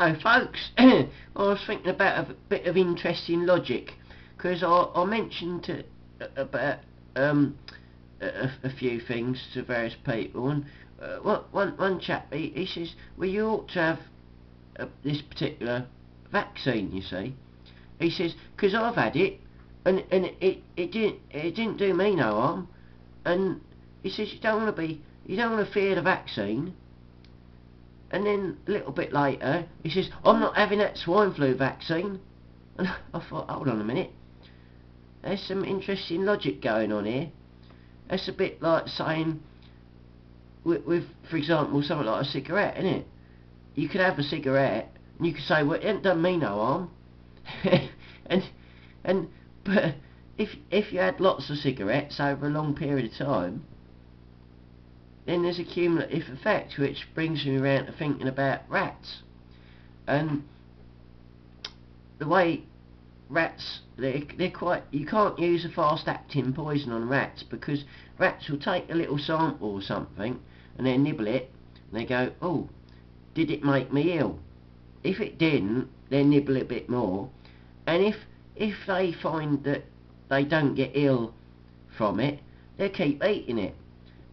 Hello folks, I was thinking about a bit of interesting logic, because I mentioned about a few things to various people, and one chap, he says, well, you ought to have this particular vaccine, you see. He says, because I've had it, and it didn't do me no harm, and he says, you don't want to fear the vaccine. And then a little bit later, he says, I'm not having that swine flu vaccine. And I thought, hold on a minute. There's some interesting logic going on here. That's a bit like saying, with for example, something like a cigarette, isn't it? You could have a cigarette, and you could say, well, it ain't done me no harm. But if you had lots of cigarettes over a long period of time, then there's a cumulative effect, which brings me around to thinking about rats. And the way rats, they're quite, you can't use a fast acting poison on rats, because rats will take a little sample or something and they nibble it and they go, oh, did it make me ill? If it didn't, they nibble a bit more, and if they find that they don't get ill from it, they'll keep eating it.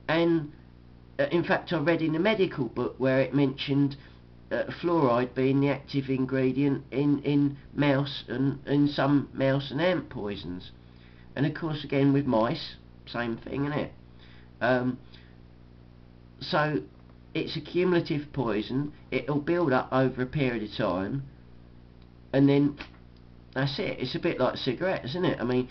And in fact, I read in a medical book where it mentioned fluoride being the active ingredient in mouse and in some mouse and ant poisons. And of course, again with mice, same thing, isn't it? So it's a cumulative poison. It'll build up over a period of time, and then that's it. It's a bit like cigarettes, isn't it? I mean,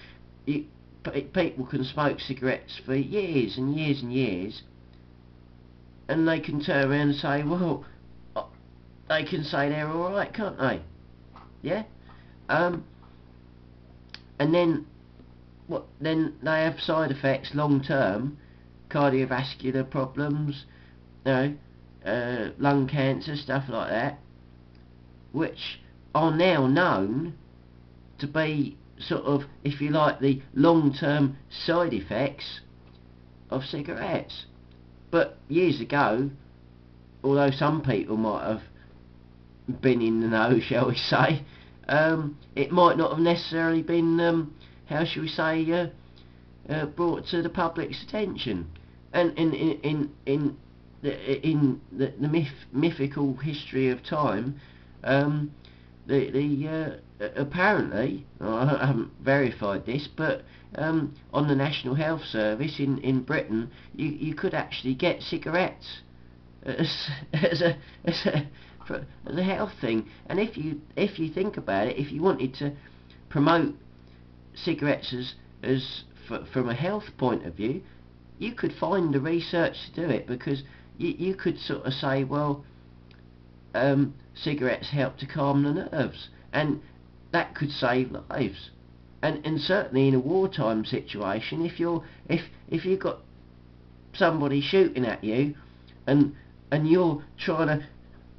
people can smoke cigarettes for years and years and years, and they can turn around and say, well, they can say they're alright, can't they? Yeah? And then then they have side effects long term, cardiovascular problems, lung cancer, stuff like that, which are now known to be sort of, if you like, the long term side effects of cigarettes. But years ago, although some people might have been in the know, shall we say, it might not have necessarily been, how shall we say, brought to the public's attention. And in the mythical history of time, apparently, I haven't verified this, but on the National Health Service in Britain, you could actually get cigarettes as a health thing. And if you think about it, if you wanted to promote cigarettes from a health point of view, you could find the research to do it, because you could sort of say, well, cigarettes help to calm the nerves, and that could save lives. And certainly in a wartime situation, if you've got somebody shooting at you, and you're trying to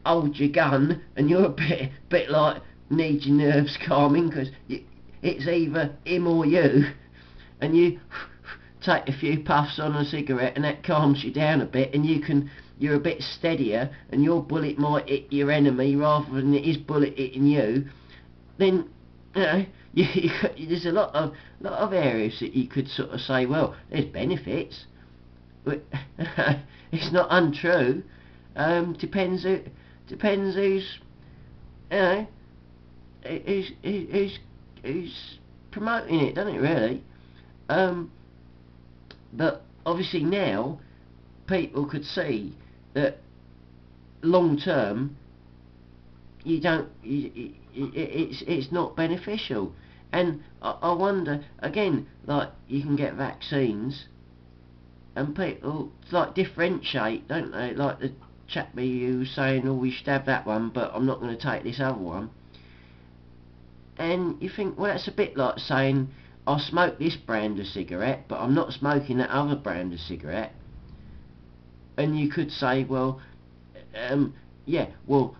hold your gun, and you're a bit like need your nerves calming, because it's either him or you, and you take a few puffs on a cigarette and that calms you down a bit, and you're a bit steadier, and your bullet might hit your enemy rather than his bullet hitting you, then there's a lot of areas that you could sort of say, well, there's benefits. It's not untrue. Depends who's promoting it, doesn't it, really? But obviously now people could see that long term it's not beneficial. And I wonder, again, like, you can get vaccines and people like differentiate, don't they? Like the chap who was saying, oh, we should have that one, but I'm not going to take this other one. And you think, well, that's a bit like saying, I smoke this brand of cigarette, but I'm not smoking that other brand of cigarette. And you could say, well, yeah, well,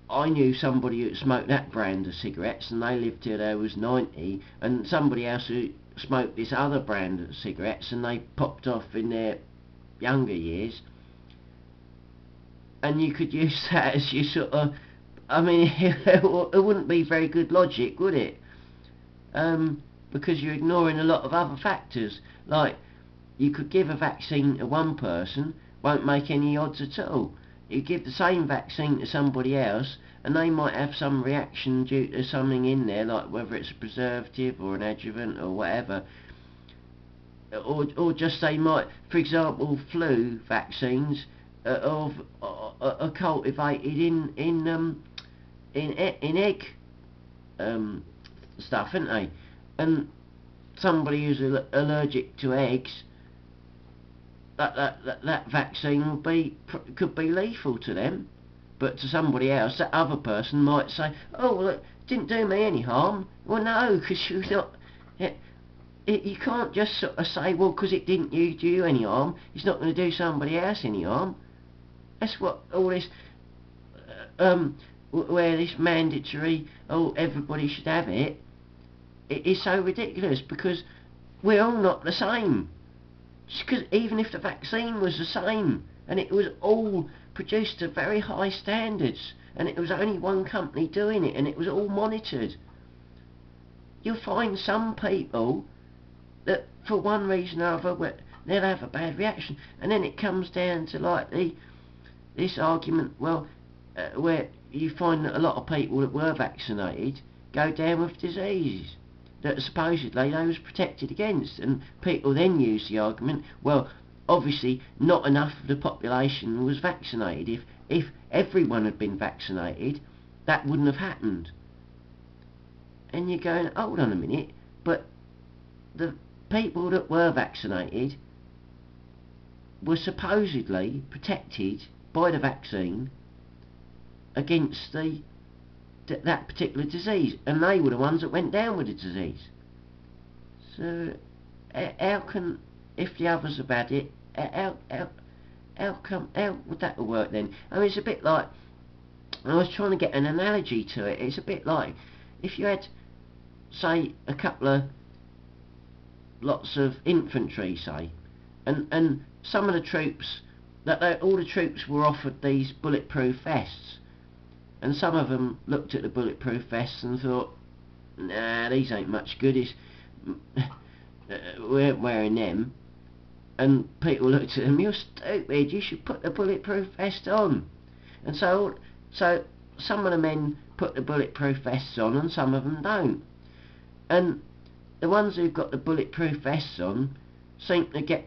I knew somebody who smoked that brand of cigarettes and they lived till they was 90, and somebody else who smoked this other brand of cigarettes and they popped off in their younger years. And you could use that as your sort of I mean, it wouldn't be very good logic, would it? Because you're ignoring a lot of other factors. Like, you could give a vaccine to one person, won't make any odds at all. You give the same vaccine to somebody else, and they might have some reaction due to something in there, like whether it's a preservative or an adjuvant or whatever. Or just they might, for example, flu vaccines are cultivated in egg stuff, aren't they? And somebody who's allergic to eggs, that vaccine could be lethal to them, but to somebody else, that other person might say, "Oh, well, it didn't do me any harm." Well, no, because you're not. You can't just sort of say, well, because it didn't do you any harm, it's not going to do somebody else any harm. That's what all this, where this mandatory, oh, everybody should have it, it is so ridiculous, because we're all not the same. Just because even if the vaccine was the same, and it was all produced to very high standards, and it was only one company doing it, and it was all monitored, you'll find some people that for one reason or other they'll have a bad reaction, and then it comes down to like this argument, well, where you find that a lot of people that were vaccinated go down with disease that supposedly they was protected against, and people then use the argument, well, obviously not enough of the population was vaccinated. If everyone had been vaccinated, that wouldn't have happened. And you're going, hold on a minute, but the people that were vaccinated were supposedly protected by the vaccine against that particular disease, and they were the ones that went down with the disease. So how can, if the others have had it, how would that work then? I mean, it's a bit like, I was trying to get an analogy to it. It's a bit like if you had, say, a couple of lots of infantry, say, and some of the troops, all the troops were offered these bulletproof vests, and some of them looked at the bulletproof vests and thought, nah, these ain't much good, we ain't wearing them. And people looked at them, you're stupid, you should put the bulletproof vest on. And so some of the men put the bulletproof vests on and some of them don't. And the ones who've got the bulletproof vests on seem to get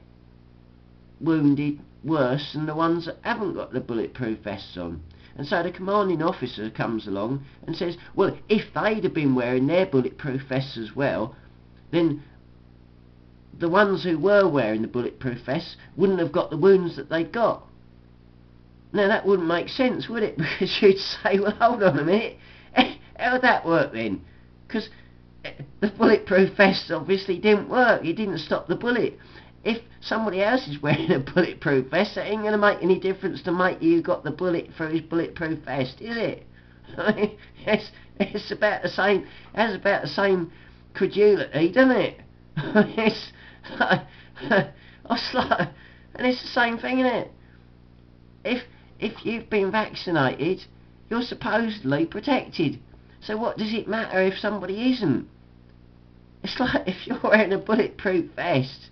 wounded worse than the ones that haven't got the bulletproof vests on. And so the commanding officer comes along and says, well, if they'd have been wearing their bulletproof vests as well, then the ones who were wearing the bulletproof vests wouldn't have got the wounds that they got. Now that wouldn't make sense, would it? Because you'd say, well, hold on a minute, how would that work then? Because the bulletproof vest obviously didn't work, it didn't stop the bullet. If somebody else is wearing a bulletproof vest, that ain't going to make any difference to mate who got the bullet through his bulletproof vest, is it? I mean, it's about the same, has about the same credulity, doesn't it? It's like, and it's the same thing, isn't it? If you've been vaccinated, you're supposedly protected. So what does it matter if somebody isn't? It's like if you're wearing a bulletproof vest,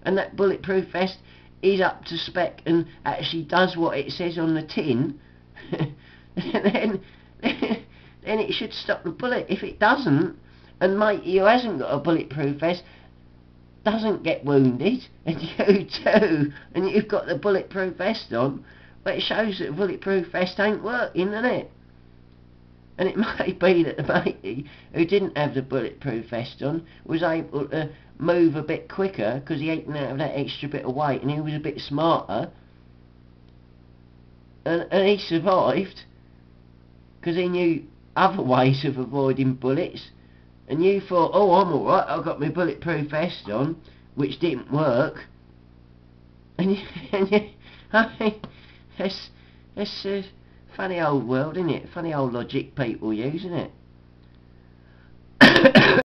and that bulletproof vest is up to spec and actually does what it says on the tin, then it should stop the bullet. If it doesn't, and mate who hasn't got a bulletproof vest doesn't get wounded, and you do, and you've got the bulletproof vest on, well, it shows that the bulletproof vest ain't working, doesn't it? And it may be that the matey who didn't have the bulletproof vest on was able to move a bit quicker because he didn't have that extra bit of weight, and he was a bit smarter, and he survived because he knew other ways of avoiding bullets. And you thought, oh, I'm alright, I've got my bulletproof vest on, which didn't work. I mean, it's a funny old world, isn't it? Funny old logic people use, isn't it?